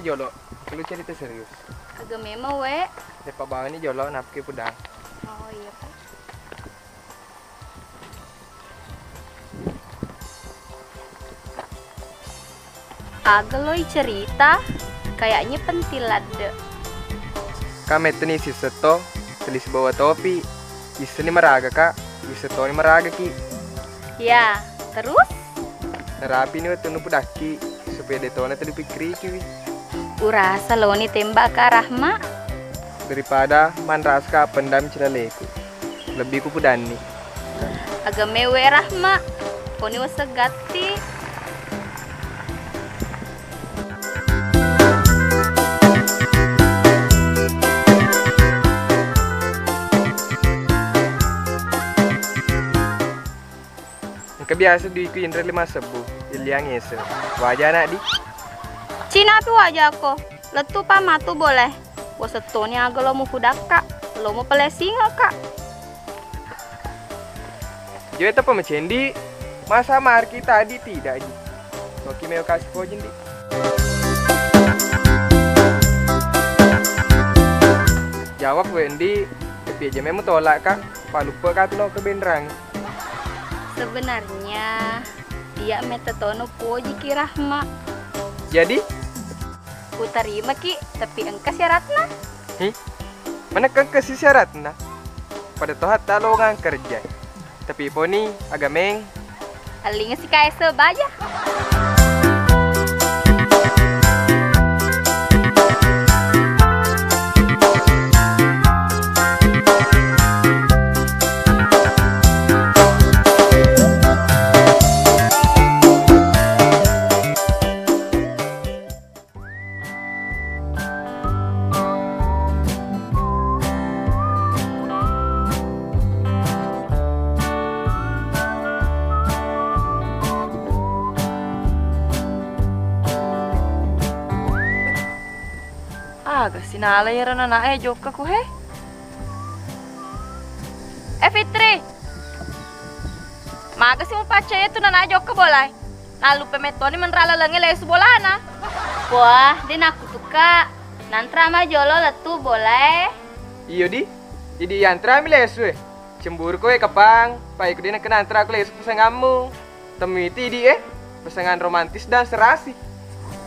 jolo. Lu cerita serius. Agak memang we. Depa bawa ini jolo napke pudang. Oh iya Pak. Agak loi cerita, kayaknya pentilade. Kami teni si seto, tulis bawa topi. Iseni meraga kak, iseto ni meraga ki. Ya, terus? Nerapi ni tunu pudaki supaya detona tadi pikiri ki. Urasa lo ni tembak ke Rahma. Daripada man raska pendam cilaleku. Lebih ku pudani. Agak mewe Rahma. Koni wasagati. Kebiasa di ku indra 5 sebu, iliang ese. Wajah anak di. Cina api wajah ko. Letu pa matu boleh. Wasetoni agak lo mau kudaka. Lo mau pelesinga kak. Jadi apa macendi? Masa marki tadi tidak ji. Oke mau kasih pojen di. Jawab Wendy, tapi aja memang tolak kak. Pak lupa kak tuh ke benderang. Sebenarnya dia metetono poji ki Rahma. Jadi? Ku terima ki, tapi engkau syaratna. Mana kan kasih syaratna? Pada tohat talongan kerja. Tapi poni agameng. Alinga si kaisa baja. Agak sinala ya rana nae joka ku he. Fitri. Maga si mo pace itu nana joka bolai. Nalu pemetoni menrala lengi lesu bolana. Wah, din aku tuka. Nantra ma jolo letu boleh. Iyo di. Jadi yantra mi lesu Cemburu kowe kapang. Pai kudina kenantra aku lesu pasanganmu. Temiti di pasangan romantis dan serasi.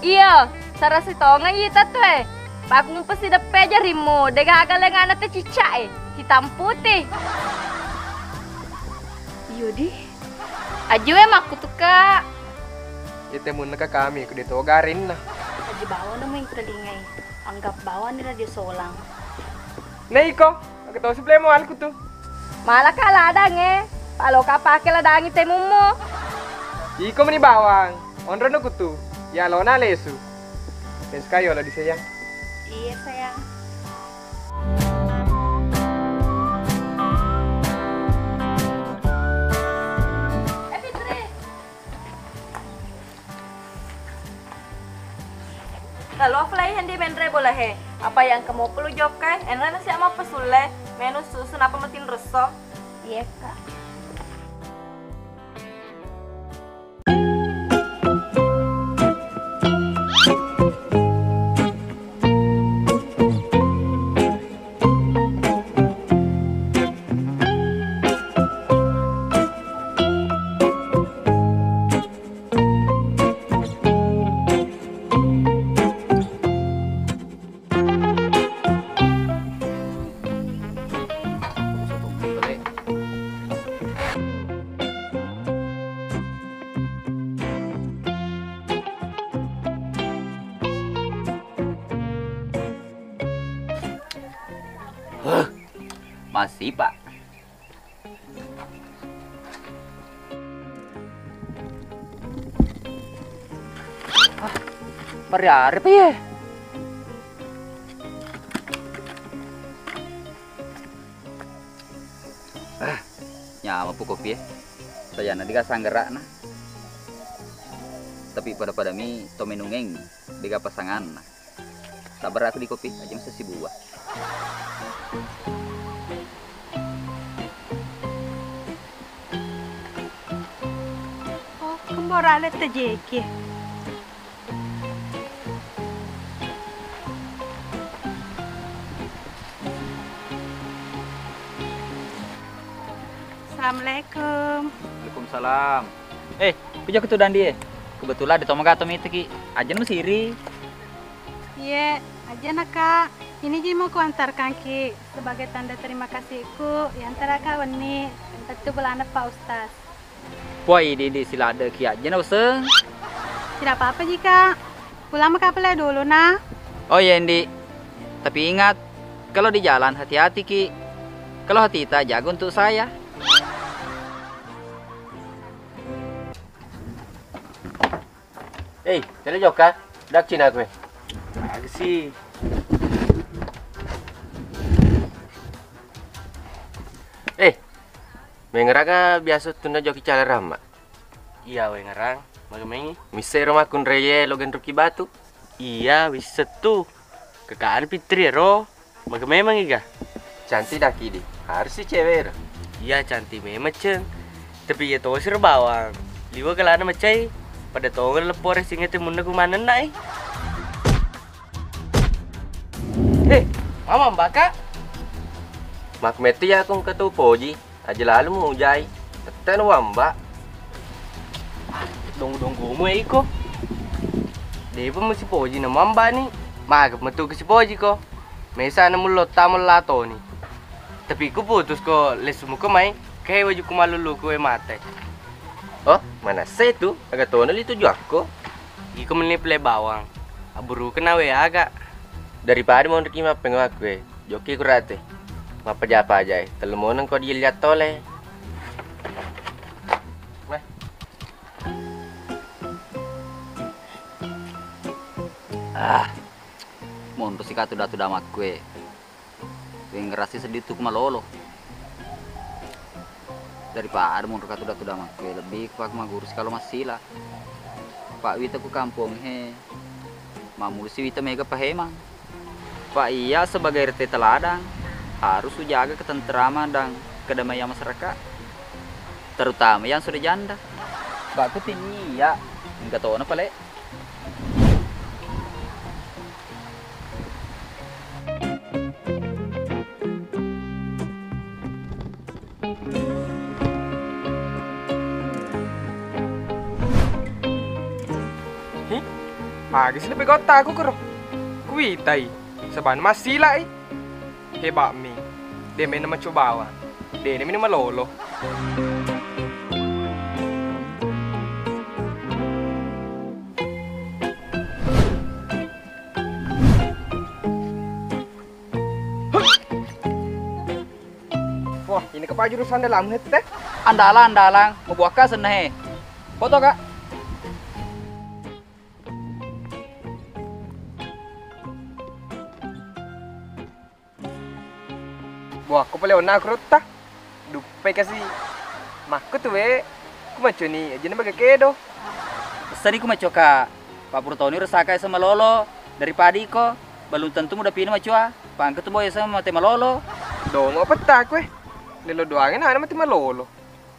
Iya, sarasi tonga yita tuh Pak mo pasti depe aja rimu, dega agak lengan te cicak hitam putih. Yudi, aju emak aku tuka. Ite mun ka kami kudu togarin nah. Aji bawa na mo yung telingai. Anggap bawa ni radio solang. Nei ko, aku tahu sebelah mo alku tuh. Malah kalah adang Palo ka pakai ladang ite mumu. Iko meni bawang, onro no kutu. Ya lona lesu. Pes kayo lah disayang. Iya sayang. Fitri. Lalu offline hindi menre boleh he. Apa yang kamu perlu jokai? Enra nasi ama pesule. Menu susun apa metin reso? Iya kak. Masih, Pak. Hari-hari apa ya? Nyama po kopi ya. Saya nanti kasang gerak nah. Tapi pada mi tomenungeng diga pasangan. Sabar aku di kopi aja masa si buah. Oh, kembali terjeki. Assalamualaikum. Waalaikumsalam. Puja ketudan dia. Kebetulan di Tomagatom itu ki, ajan mesiri. Iya, aja nak kak. Ini Ji mau kuantarkan ki sebagai tanda terima kasihku yang teraka weni tentu belanda Pak Ustaz. Poi di sila ada ki ajan useng. Tidak apa-apa jika pulang mekapelai dulu nah. Oh ya Indi. Tapi ingat, kalau di jalan hati-hati ki. Kalau hati kita jaga untuk saya. Tadi joka, dak Cina gue. Agak sih. Mengerang biasa tunda joki cala rama. Iya, we ngerang. Magamengi. Misai rumah kun reye logan ruki batu. Iya, bisa tuh. Kekaan pitri ro. Memang iga. Cantik dah kidi. Harus si cewek. Iya, cantik memang ceng. Tapi ya tahu sir bawang. Liwa kelana macai. Pada tahu lepor singete munda kumana nai. Mama baka. Mak meti akong katupoji. Aja lalu mau jai. Teten wamba. Dong gumo iko. Depa mesti poji na mamba ni. Magap metu ke si poji ko. Mesa na mulot tamol lato ni. Tapi ku putus ko lesumu ko mai. Kaya waju kumalulu ko e mate. Oh, mana saya tu? Agak tonel itu juga ko. Iko menilai bawang. Aburu kena we agak. Daripada mau nerima pengawak gue. Joki kurate. Apa japa aja, telemonan kau dilihat tole. Mohon persika tuh damak gue. Gue ngerasa sedih tuh malolo. Daripada mau rekat tuh damak gue lebih pak magurus kalau masih lah. Pak Wita ku kampung he. Mamul si Wita mega pahemang. Pak iya sebagai RT teladang harus jaga ketenteraman dan kedamaian masyarakat, terutama yang sudah janda. Pak tinggi ya, enggak tahu apa le. Pagi sini pegota aku kero. Kuitai, seban masih lah. Hebat mi. Dia main nama cobawa. Dia ini nama lolo. Wah, ini kepa jurusan dalam het teh. Andalang, mau buat kasen he. Foto kak. Wah, aku boleh ona kereta. Dupe kasih. Makku tuh we. Aku macam ni, aja nih bagai kedo. Seri ku macoka. Pak Purtoni resakai sama lolo daripada iko. Belum tentu mudah pilih macua. Pangkat tuh boy sama mati malolo. Dong apa tak we? Lelo doangin ana mati malolo.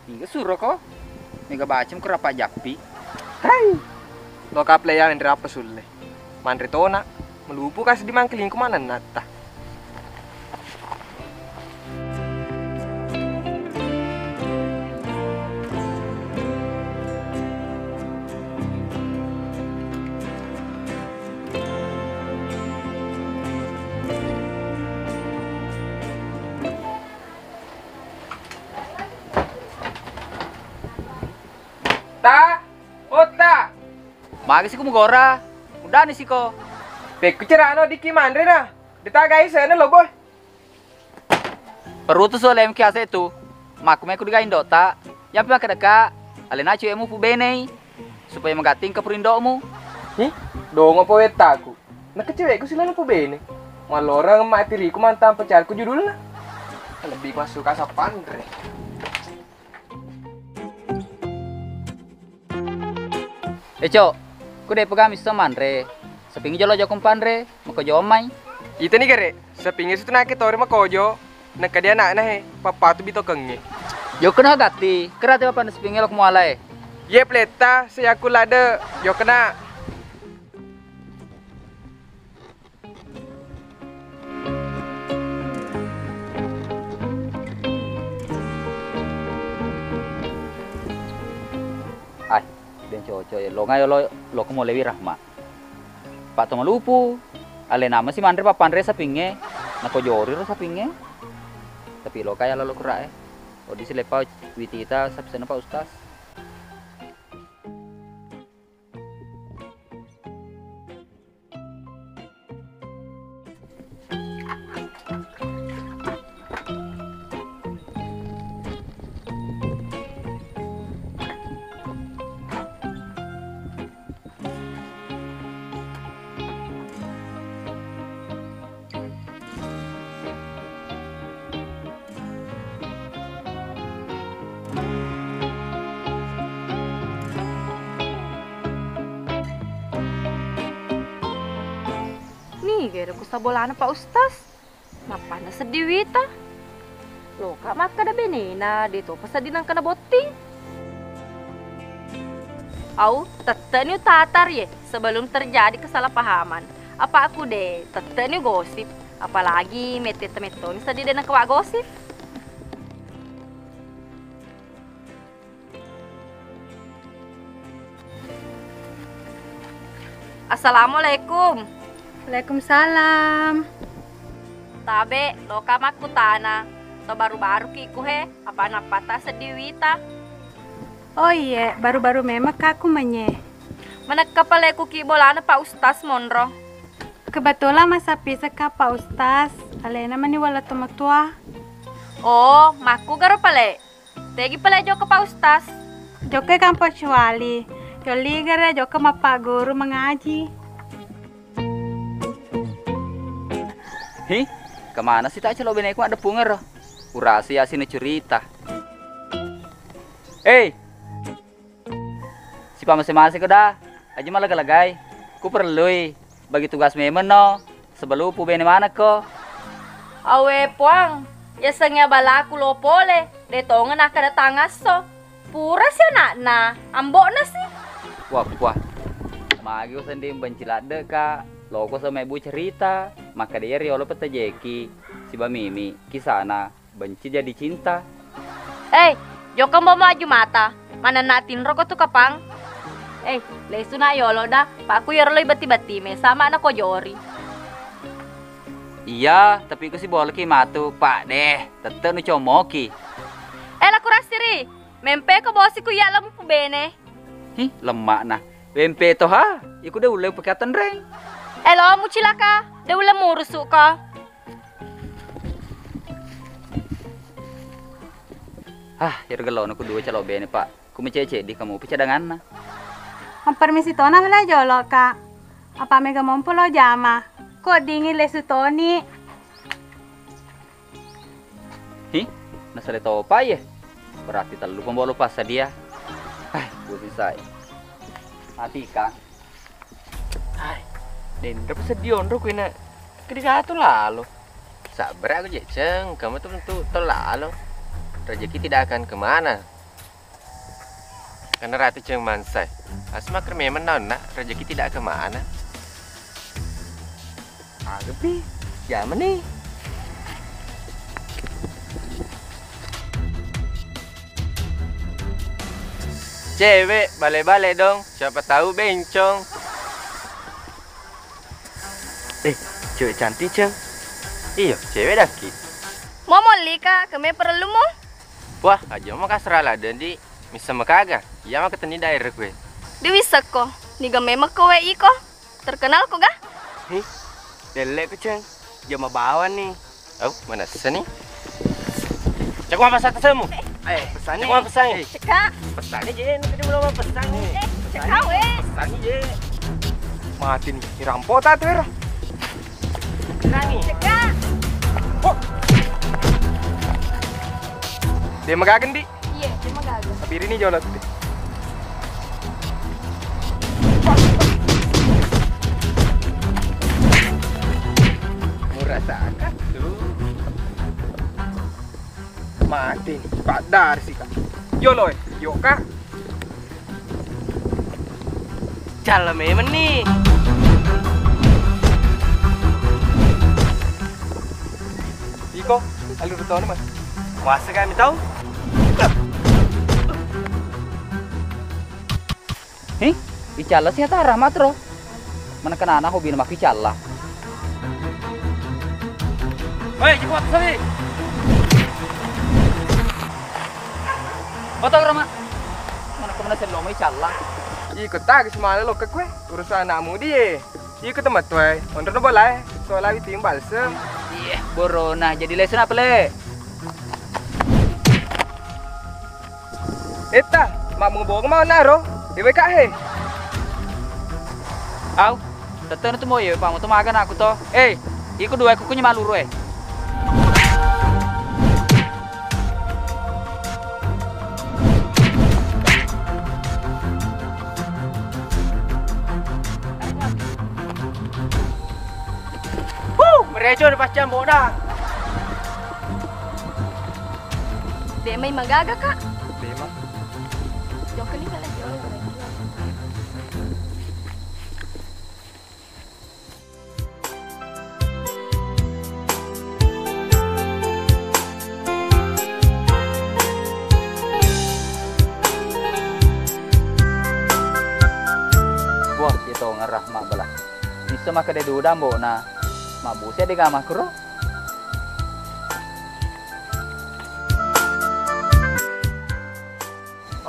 Hingga suruh kok. Mega bacem ku rapa japi. Hai. Lo kaplaya yang apa sulle. Mandre tona. Melupu kasih dimangkelin kemana nata. Ota. Magi sih ku mugora. Udah nih sih kok. Beku cerano di kimandre na. Ditagai sana lo boy. Perlu tuh soal MK itu. Maku meku digain dota. Yang pihak kedeka. Alena cuemu pu bene. Supaya menggating ke perindokmu. Dong apa wetaku. Nah keceweku sila po bene. Malorang matiriku mantan pacarku judulnya. Lebih masuk kasapandre. Cok, ku deh pegang sama Andre. Sepingi jolo jokong pandre, mau jomai. Itu nih kere, sepingi situ nak tori mah kojo. Nak dia nak he, papa tu bito kengi. Yo kena gati, kerate apa sepingi lo kmualai. Ye pleta, saya aku lada, yo kena. coy lo ngai lo ko mo lewi rahma. Pak to malupu. Ale nama si mandre papandre sapinge. Na ko jori ro sapinge. Tapi lo kaya lo kura O di silepa witita sapsena Pak Ustaz. Nih, gara ku sabolana Pak Ustaz. Napa na sedih wita? Lo kak maka da benena dito pasadinang kana boting. Au, tete ni tatar ye sebelum terjadi kesalahpahaman. Apa aku deh, tete ni gosip. Apalagi metet-meton sedih dan kawak gosip. Assalamualaikum. Waalaikumsalam. Tabe, lo kamak kutana. To baru-baru kiku he, apa napata sedih wita. Oh iya, baru-baru memang aku menye. Managkapalay ko kibolana Pak Ustaz monro. Kebetulan masa pisah ka Pak Ustaz. Alena mani wala tumatua. Oh, maku garo pale. Tegi pale jo ke Pak Ustaz. Joke kampo cuali. Joli gara joke mapa guru mengaji. Hi, kemana sih tak celo beneku ada punger? Urasi sini cerita. Si pamase-mase ko dah. Aja malah galagay. Ku perlu bagi tugas memang no. Sebelum pu bene mana ko. Awe puang, ya sengya bala ku lopole. Detongan nak kedatangan so. Pura sih nak na, ambok na sih. Wah. Magi ko sendiri bencilade ka. Loko sama ibu cerita, maka dia riolo petajeki. Si Mimi kisana benci jadi cinta. Joko mau maju mata. Mana natin roko tu kapang. Lesu na yolo dah. Pak ku yorlo bati-bati me sama anak ko jori. Iya, tapi ku si bolki matu, Pak deh. Tetep nu comoki. Laku rasiri. Mempe ko bosi ku ya lamu bene. Hi, lemak nah. Mempe toh ha. Iku deh uleng pakatan reng. Lo mu cilaka. Dia ulah murusuk ka. Ya gelo aku dua calo bene Pak. Ku mecece di kamu picadangan na. Permisi tona wala jolo ka. Apa mega mompo lo jama. Kok dingin lesu toni. Hi, nasale to pa ye. Berarti terlalu pembolo pas dia. Buti saya. Mati Kak. Den dapat sedih ondro ku ina. Kedika tu lalu. Sabar aku jeceng, kamu tuh tentu lalu. Rezeki tidak akan kemana. Karena ratu ceng mansai. Asma memang nak rezeki tidak kemana. Tapi zaman nih. Cewek, bale-bale dong. Siapa tahu bencong. Cewek cantik, Ceng. Iya, cewek daki. Mau lika, kami perlu mo. Wah, aja mau kasra lah dan di misa makaga. Iya mah keteni daerah gue. Dewi seko, niga memang kowe iko. Terkenal ko ga? Delek ke Ceng. Dia mau bawa nih. Oh, mana sini? Cek mau pesan semu. Pesannya. Cek mau pesan. Cekak. Pesannya je, nanti belum mau pesan nih. Cekak Pesannya je. Mati nih, dirampok tak tuh, Cekak. Dia magagan di. Iya, dia magagan. Tapi ini jolot deh. Merasakan tuh. Mati, Pak Dar sih Kak. Yo loh, yo Kak. Jalan memang nih. Iko, alur tahu nih Mas. Masa kami tahu? Hih, icalla sih ta rahmat ro. Mana kenana hobi nama icalla. Hei, cepat sabi. Otong rahmat. Mana kemana selo mai icalla. Ikut tak semua lo ke kue urusan anakmu dia. Ikut tempat tuh, untuk nopo lah. Soalnya itu yang balsem. Iya, borona jadi lesen apa le? Eta, mak mau bawa kemana ro? Dewe kak he. Au, tetep tu mau ya, pak mau tu makan aku toh. Iku dua aku punya malu roe. Merejo pas jam boda. Dia may magaga kak. Bema. Joke ni kala jauh. Wah, itu ngerah mak belah. Bisa mak kede dudam bo na. Mak busia di gamah kuro.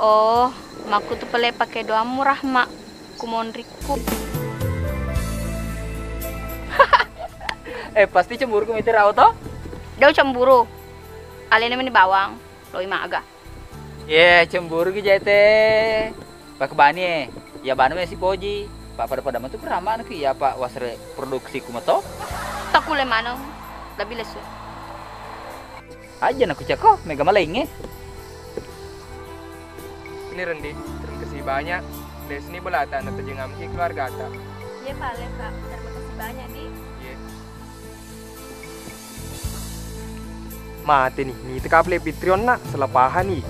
Oh, maku tuh pele pakai doa murah mak. Kumonriku. Pasti cemburu ku mitir auto? Dia cemburu. Alena meni bawang. Loi maga. Cemburu ki jete. Pak bani ya bani si poji. Pak pada mah tu peramaan ki ya Pak wasre produksi ku mato. Takule manong. Lebih lesu. Aja nak ceko mega malenge. Ini Rendi, terima kasih banyak. Dari sini belatan atau jengam si keluarga ta. Iya Pak Leka. Terima kasih banyak di. Iya. Mati nih, ini tekap le Patreon nak selapahan nih.